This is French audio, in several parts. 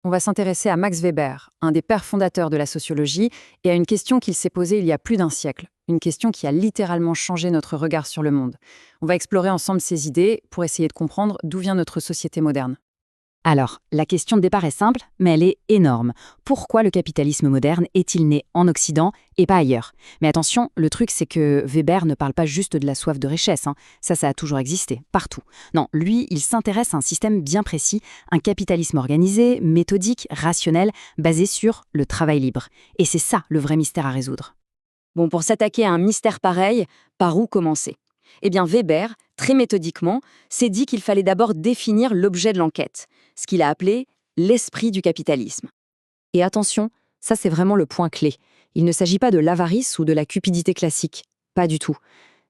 On va s'intéresser à Max Weber, un des pères fondateurs de la sociologie, et à une question qu'il s'est posée il y a plus d'un siècle. Une question qui a littéralement changé notre regard sur le monde. On va explorer ensemble ces idées pour essayer de comprendre d'où vient notre société moderne. Alors, la question de départ est simple, mais elle est énorme. Pourquoi le capitalisme moderne est-il né en Occident et pas ailleurs? Mais attention, le truc c'est que Weber ne parle pas juste de la soif de richesse, hein. Ça a toujours existé, partout. Non, lui, il s'intéresse à un système bien précis, un capitalisme organisé, méthodique, rationnel, basé sur le travail libre. Et c'est ça le vrai mystère à résoudre. Bon, pour s'attaquer à un mystère pareil, par où commencer? Eh bien, Weber, très méthodiquement, s'est dit qu'il fallait d'abord définir l'objet de l'enquête, ce qu'il a appelé l'esprit du capitalisme. Et attention, ça c'est vraiment le point clé. Il ne s'agit pas de l'avarice ou de la cupidité classique. Pas du tout.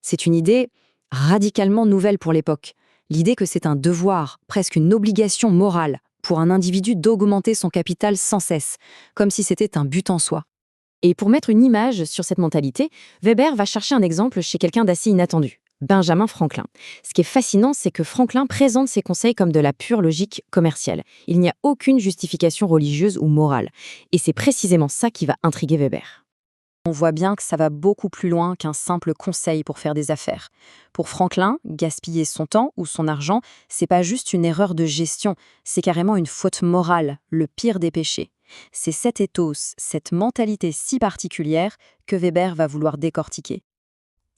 C'est une idée radicalement nouvelle pour l'époque. L'idée que c'est un devoir, presque une obligation morale, pour un individu d'augmenter son capital sans cesse, comme si c'était un but en soi. Et pour mettre une image sur cette mentalité, Weber va chercher un exemple chez quelqu'un d'assez inattendu, Benjamin Franklin. Ce qui est fascinant, c'est que Franklin présente ses conseils comme de la pure logique commerciale. Il n'y a aucune justification religieuse ou morale. Et c'est précisément ça qui va intriguer Weber. On voit bien que ça va beaucoup plus loin qu'un simple conseil pour faire des affaires. Pour Franklin, gaspiller son temps ou son argent, c'est pas juste une erreur de gestion, c'est carrément une faute morale, le pire des péchés. C'est cet ethos, cette mentalité si particulière que Weber va vouloir décortiquer.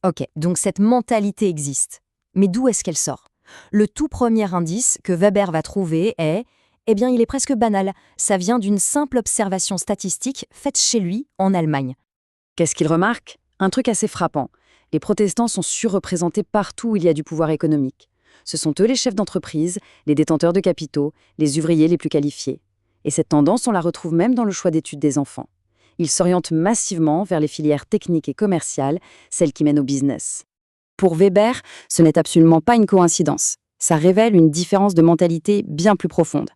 Ok, donc cette mentalité existe. Mais d'où est-ce qu'elle sort? Le tout premier indice que Weber va trouver est, eh bien, il est presque banal. Ça vient d'une simple observation statistique faite chez lui, en Allemagne. Qu'est-ce qu'il remarque? Un truc assez frappant. Les protestants sont surreprésentés partout où il y a du pouvoir économique. Ce sont eux les chefs d'entreprise, les détenteurs de capitaux, les ouvriers les plus qualifiés. Et cette tendance, on la retrouve même dans le choix d'études des enfants. Ils s'orientent massivement vers les filières techniques et commerciales, celles qui mènent au business. Pour Weber, ce n'est absolument pas une coïncidence. Ça révèle une différence de mentalité bien plus profonde.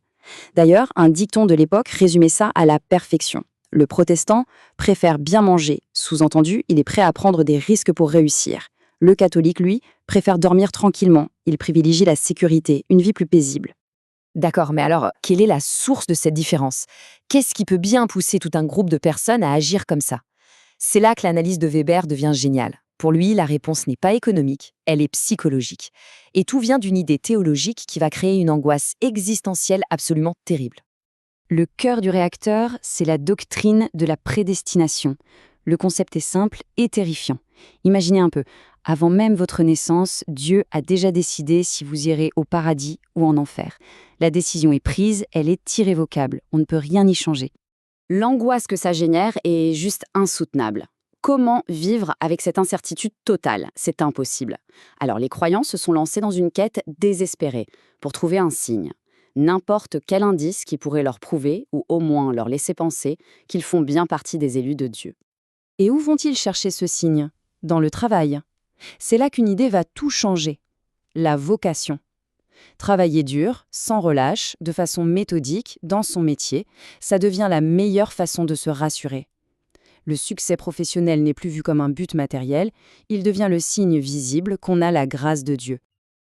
D'ailleurs, un dicton de l'époque résumait ça à la perfection. Le protestant préfère bien manger, sous-entendu, il est prêt à prendre des risques pour réussir. Le catholique, lui, préfère dormir tranquillement, il privilégie la sécurité, une vie plus paisible. D'accord, mais alors, quelle est la source de cette différence? Qu'est-ce qui peut bien pousser tout un groupe de personnes à agir comme ça? C'est là que l'analyse de Weber devient géniale. Pour lui, la réponse n'est pas économique, elle est psychologique. Et tout vient d'une idée théologique qui va créer une angoisse existentielle absolument terrible. Le cœur du réacteur, c'est la doctrine de la prédestination. Le concept est simple et terrifiant. Imaginez un peu, avant même votre naissance, Dieu a déjà décidé si vous irez au paradis ou en enfer. La décision est prise, elle est irrévocable, on ne peut rien y changer. L'angoisse que ça génère est juste insoutenable. Comment vivre avec cette incertitude totale? C'est impossible. Alors les croyants se sont lancés dans une quête désespérée pour trouver un signe. N'importe quel indice qui pourrait leur prouver, ou au moins leur laisser penser, qu'ils font bien partie des élus de Dieu. Et où vont-ils chercher ce signe? Dans le travail. C'est là qu'une idée va tout changer. La vocation. Travailler dur, sans relâche, de façon méthodique, dans son métier, ça devient la meilleure façon de se rassurer. Le succès professionnel n'est plus vu comme un but matériel, il devient le signe visible qu'on a la grâce de Dieu.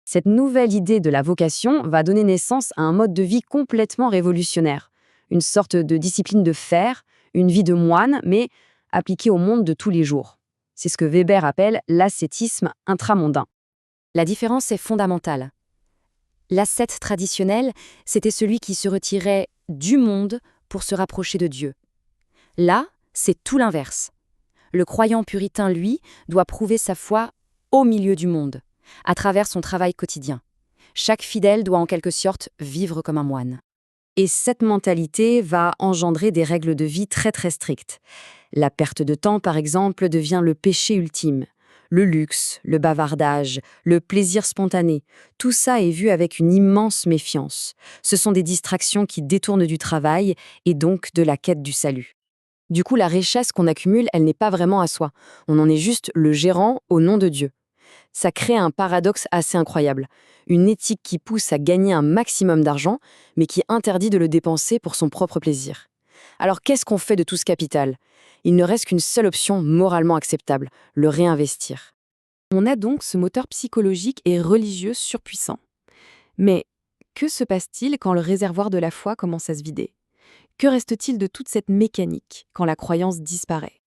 Cette nouvelle idée de la vocation va donner naissance à un mode de vie complètement révolutionnaire. Une sorte de discipline de fer, une vie de moine, mais appliquée au monde de tous les jours. C'est ce que Weber appelle l'ascétisme intramondain. La différence est fondamentale. L'ascète traditionnel, c'était celui qui se retirait du monde pour se rapprocher de Dieu. Là, c'est tout l'inverse. Le croyant puritain, lui, doit prouver sa foi au milieu du monde, à travers son travail quotidien. Chaque fidèle doit en quelque sorte vivre comme un moine. Et cette mentalité va engendrer des règles de vie très très strictes. La perte de temps, par exemple, devient le péché ultime. Le luxe, le bavardage, le plaisir spontané, tout ça est vu avec une immense méfiance. Ce sont des distractions qui détournent du travail et donc de la quête du salut. Du coup, la richesse qu'on accumule, elle n'est pas vraiment à soi. On en est juste le gérant au nom de Dieu. Ça crée un paradoxe assez incroyable. Une éthique qui pousse à gagner un maximum d'argent, mais qui interdit de le dépenser pour son propre plaisir. Alors qu'est-ce qu'on fait de tout ce capital? Il ne reste qu'une seule option moralement acceptable, le réinvestir. On a donc ce moteur psychologique et religieux surpuissant. Mais que se passe-t-il quand le réservoir de la foi commence à se vider? Que reste-t-il de toute cette mécanique quand la croyance disparaît?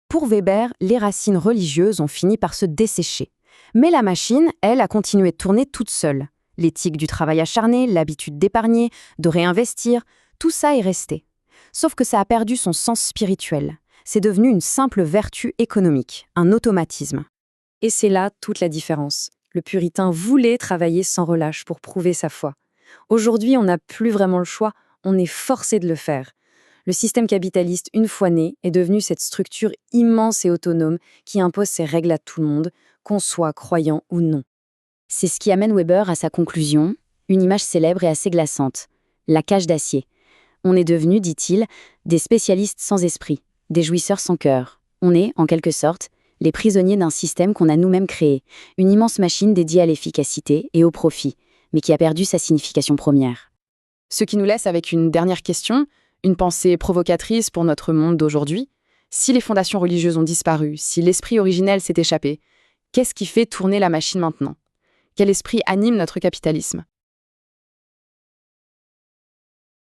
Pour Weber, les racines religieuses ont fini par se dessécher. Mais la machine, elle, a continué de tourner toute seule. L'éthique du travail acharné, l'habitude d'épargner, de réinvestir, tout ça est resté. Sauf que ça a perdu son sens spirituel. C'est devenu une simple vertu économique, un automatisme. Et c'est là toute la différence. Le puritain voulait travailler sans relâche pour prouver sa foi. Aujourd'hui, on n'a plus vraiment le choix, on est forcé de le faire. Le système capitaliste, une fois né, est devenu cette structure immense et autonome qui impose ses règles à tout le monde, qu'on soit croyant ou non. C'est ce qui amène Weber à sa conclusion, une image célèbre et assez glaçante, la cage d'acier. On est devenu, dit-il, des spécialistes sans esprit, des jouisseurs sans cœur. On est, en quelque sorte, les prisonniers d'un système qu'on a nous-mêmes créé, une immense machine dédiée à l'efficacité et au profit, mais qui a perdu sa signification première. Ce qui nous laisse avec une dernière question, une pensée provocatrice pour notre monde d'aujourd'hui. Si les fondations religieuses ont disparu, si l'esprit originel s'est échappé, qu'est-ce qui fait tourner la machine maintenant? Quel esprit anime notre capitalisme?